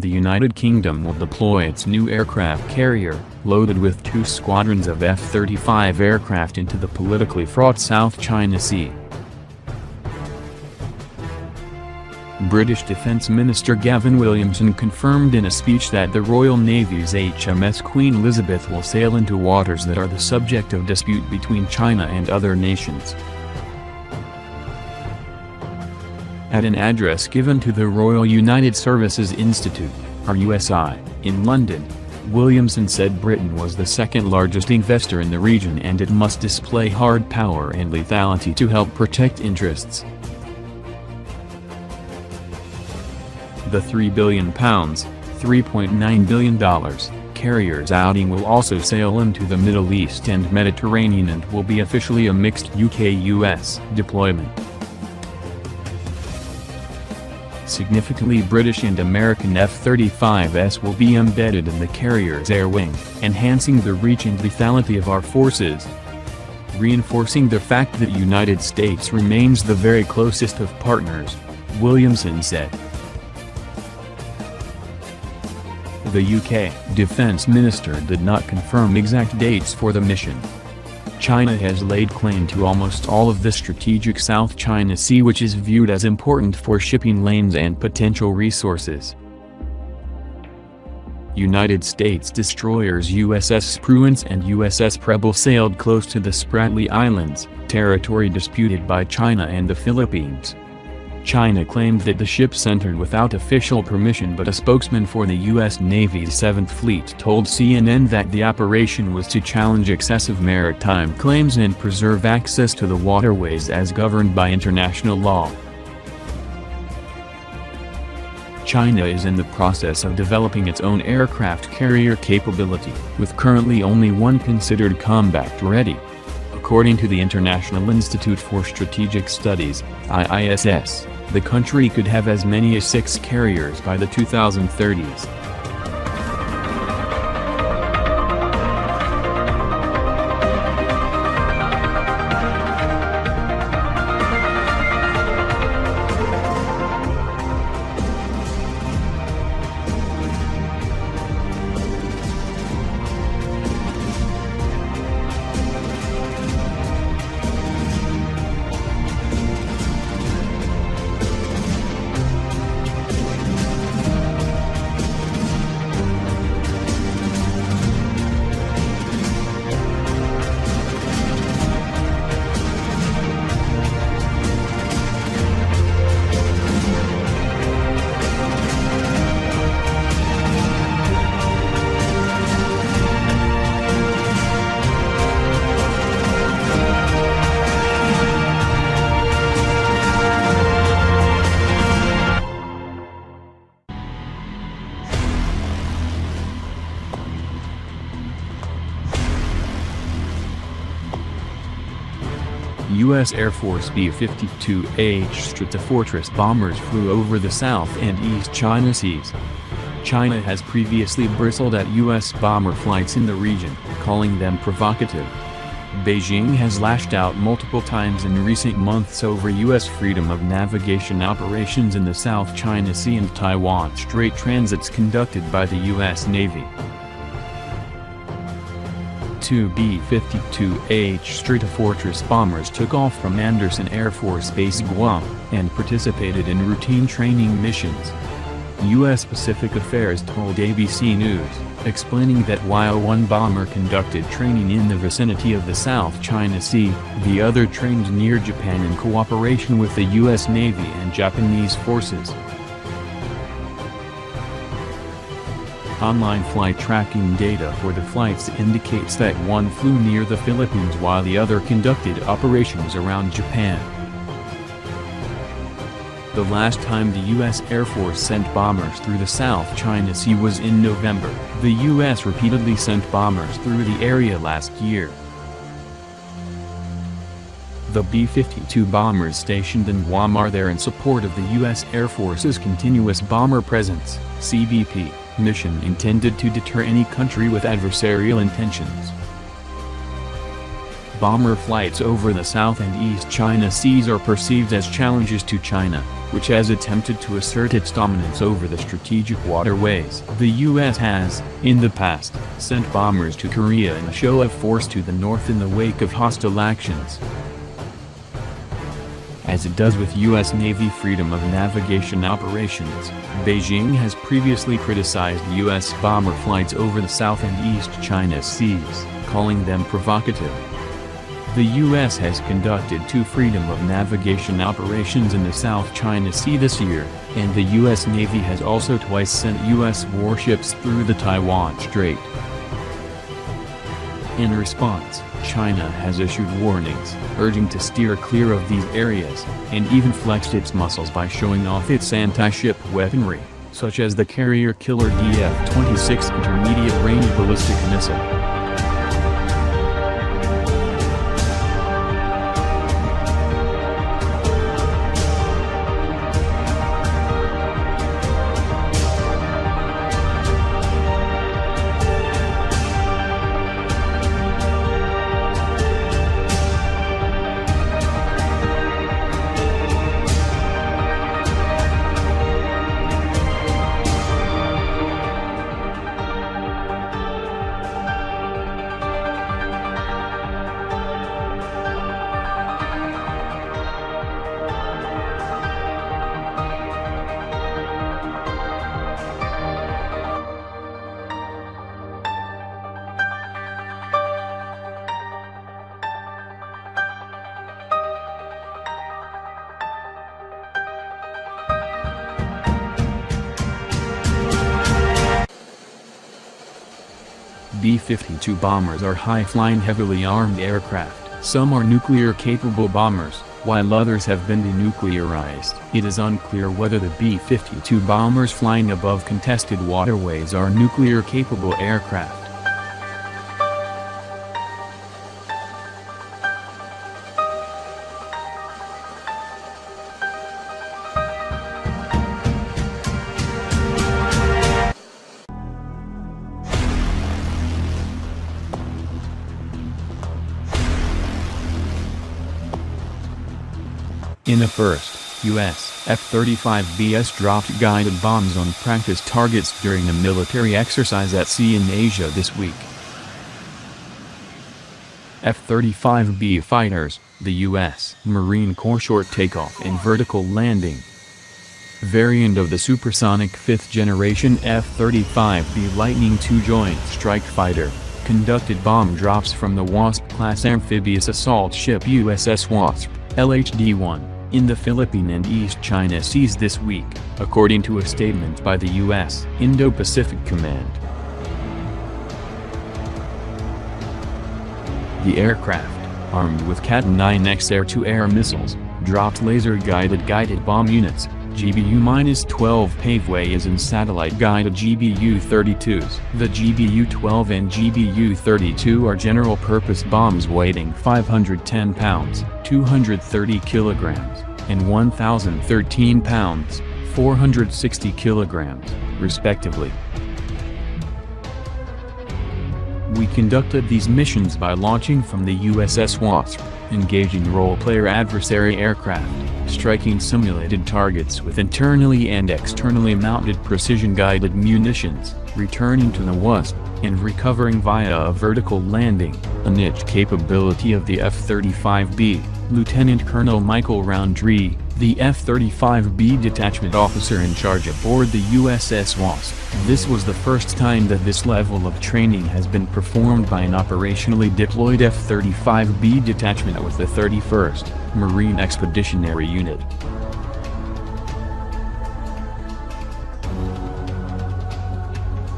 the United Kingdom will deploy its new aircraft carrier, loaded with 2 squadrons of F-35 aircraft into the politically fraught South China Sea. British Defence Minister Gavin Williamson confirmed in a speech that the Royal Navy's HMS Queen Elizabeth will sail into waters that are the subject of dispute between China and other nations. At an address given to the Royal United Services Institute, RUSI, in London, Williamson said Britain was the second largest investor in the region and it must display hard power and lethality to help protect interests. The £3 billion, $3.9 billion, carrier's outing will also sail into the Middle East and Mediterranean and will be officially a mixed UK-US deployment. Significantly, British and American F-35s will be embedded in the carrier's air wing, enhancing the reach and lethality of our forces, reinforcing the fact that the United States remains the very closest of partners, Williamson said. The UK Defence Minister did not confirm exact dates for the mission. China has laid claim to almost all of the strategic South China Sea, which is viewed as important for shipping lanes and potential resources. United States destroyers USS Spruance and USS Preble sailed close to the Spratly Islands, territory disputed by China and the Philippines. China claimed that the ships entered without official permission, but a spokesman for the U.S. Navy's 7th Fleet told CNN that the operation was to challenge excessive maritime claims and preserve access to the waterways as governed by international law. China is in the process of developing its own aircraft carrier capability, with currently only one considered combat-ready. According to the International Institute for Strategic Studies, IISS, the country could have as many as 6 carriers by the 2030s. U.S. Air Force B-52H Stratofortress bombers flew over the South and East China Seas. China has previously bristled at U.S. bomber flights in the region, calling them provocative. Beijing has lashed out multiple times in recent months over U.S. freedom of navigation operations in the South China Sea and Taiwan Strait transits conducted by the U.S. Navy. 2 B-52H Stratofortress bombers took off from Andersen Air Force Base Guam, and participated in routine training missions. U.S. Pacific Affairs told ABC News, explaining that while one bomber conducted training in the vicinity of the South China Sea, the other trained near Japan in cooperation with the U.S. Navy and Japanese forces. Online flight tracking data for the flights indicates that one flew near the Philippines while the other conducted operations around Japan. The last time the U.S. Air Force sent bombers through the South China Sea was in November. The U.S. repeatedly sent bombers through the area last year. The B-52 bombers stationed in Guam are there in support of the U.S. Air Force's Continuous Bomber Presence (CBP) mission intended to deter any country with adversarial intentions. bomber flights over the South and East China Seas are perceived as challenges to China, which has attempted to assert its dominance over the strategic waterways. The U.S. has, in the past, sent bombers to Korea in a show of force to the north in the wake of hostile actions. As it does with U.S. Navy freedom of navigation operations, Beijing has previously criticized U.S. bomber flights over the South and East China Seas, calling them provocative. The U.S. has conducted 2 freedom of navigation operations in the South China Sea this year, and the U.S. Navy has also twice sent U.S. warships through the Taiwan Strait. In response, China has issued warnings, urging to steer clear of these areas, and even flexed its muscles by showing off its anti-ship weaponry, such as the carrier-killer DF-26 intermediate-range ballistic missile. B-52 bombers are high-flying heavily armed aircraft. Some are nuclear-capable bombers, while others have been denuclearized. It is unclear whether the B-52 bombers flying above contested waterways are nuclear-capable aircraft. In a first, U.S. F-35Bs dropped guided bombs on practice targets during a military exercise at sea in Asia this week. F-35B fighters, the U.S. Marine Corps short takeoff and vertical landing variant of the supersonic 5th-generation F-35B Lightning II Joint Strike Fighter, conducted bomb drops from the Wasp-class amphibious assault ship USS Wasp, LHD-1, in the Philippine and East China Seas this week, according to a statement by the U.S. Indo-Pacific Command. The aircraft, armed with Cat-9X air-to-air missiles, dropped laser-guided bomb units, GBU-12 Paveways and satellite-guided GBU-32s. The GBU-12 and GBU-32 are general-purpose bombs weighing 510 pounds, 230 kilograms, and 1,013 pounds, 460 kilograms, respectively. We conducted these missions by launching from the USS Wasp, engaging role-player adversary aircraft, striking simulated targets with internally and externally mounted precision-guided munitions, returning to the Wasp, and recovering via a vertical landing, a niche capability of the F-35B, Lieutenant Colonel Michael Roundtree, the F-35B detachment officer in charge aboard the USS Wasp. This was the first time that this level of training has been performed by an operationally deployed F-35B detachment with the 31st Marine Expeditionary Unit.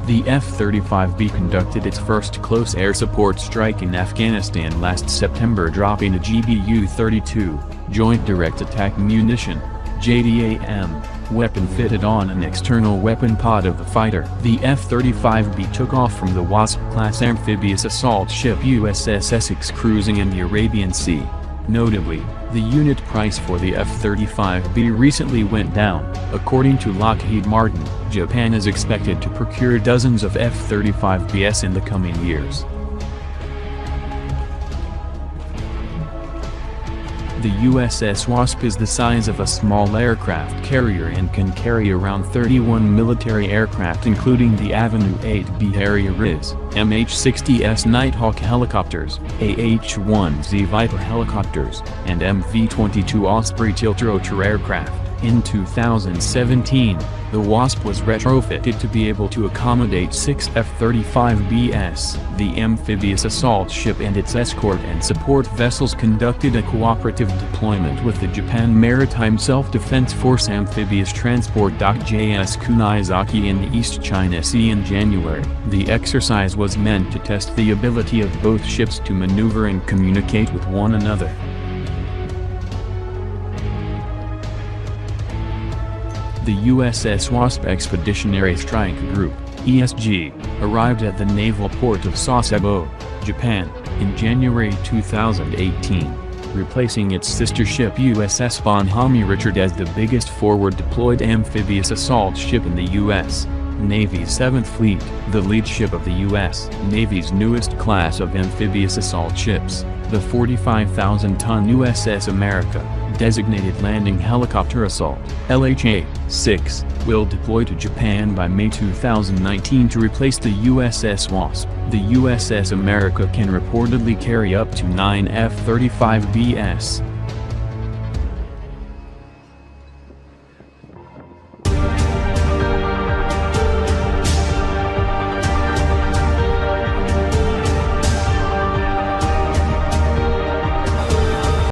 The F-35B conducted its first close air support strike in Afghanistan last September, dropping a GBU-32, Joint Direct Attack Munition, JDAM, weapon fitted on an external weapon pod of the fighter. The F-35B took off from the Wasp-class amphibious assault ship USS Essex cruising in the Arabian Sea. Notably, the unit price for the F-35B recently went down. According to Lockheed Martin, Japan is expected to procure dozens of F-35Bs in the coming years. The USS Wasp is the size of a small aircraft carrier and can carry around 31 military aircraft including the Avenue 8B Harrier-RIS, MH-60S Nighthawk helicopters, AH-1Z Viper helicopters, and MV-22 Osprey tiltrotor aircraft. In 2017, the Wasp was retrofitted to be able to accommodate 6 F-35Bs. The amphibious assault ship and its escort and support vessels conducted a cooperative deployment with the Japan Maritime Self-Defense Force Amphibious Transport JS Kunizaki in the East China Sea in January. The exercise was meant to test the ability of both ships to maneuver and communicate with one another. The USS Wasp Expeditionary Strike Group, ESG, arrived at the naval port of Sasebo, Japan, in January 2018, replacing its sister ship USS Bonhomme Richard as the biggest forward-deployed amphibious assault ship in the U.S. Navy's 7th Fleet, the lead ship of the U.S. Navy's newest class of amphibious assault ships, the 45,000-ton USS America, designated Landing Helicopter Assault, LHA-6, will deploy to Japan by May 2019 to replace the USS Wasp. The USS America can reportedly carry up to 9 F-35Bs.